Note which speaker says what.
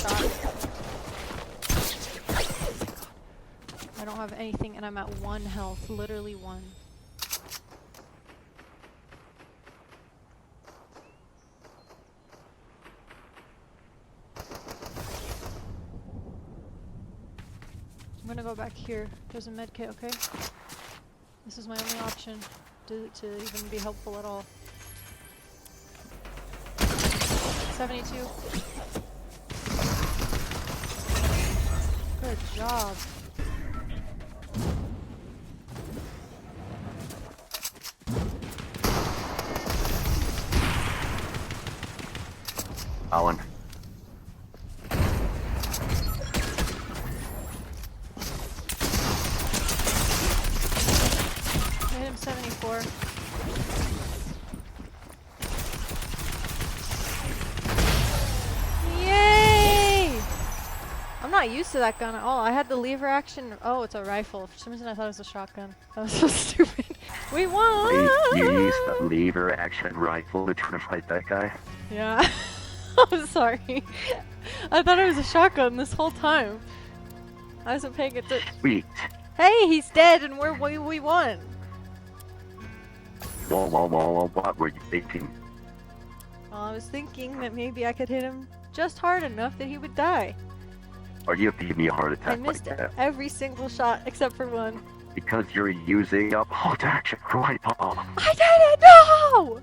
Speaker 1: shot. I don't have anything and I'm at 1 health, literally 1. I'm gonna go back here. There's a med kit, okay? This is my only option to even be helpful at all. 72. Good job.
Speaker 2: Alan.
Speaker 1: I hit him 74. Yay! I'm not used to that gun at all. I had the lever action. Oh, it's a rifle. For some reason I thought it was a shotgun. That was so stupid. We won!
Speaker 2: You used the lever action rifle to try to fight that guy?
Speaker 1: Yeah. I'm sorry. I thought it was a shotgun this whole time. I wasn't paying attention.
Speaker 2: Sweet.
Speaker 1: Hey, he's dead and we won.
Speaker 2: Whoa, what were you thinking?
Speaker 1: Well, I was thinking that maybe I could hit him just hard enough that he would die.
Speaker 2: Or you gave me a heart
Speaker 1: I
Speaker 2: attack like
Speaker 1: missed
Speaker 2: that?
Speaker 1: every single shot except for one.
Speaker 2: Because you're using a bolt action rifle.
Speaker 1: I didn't know!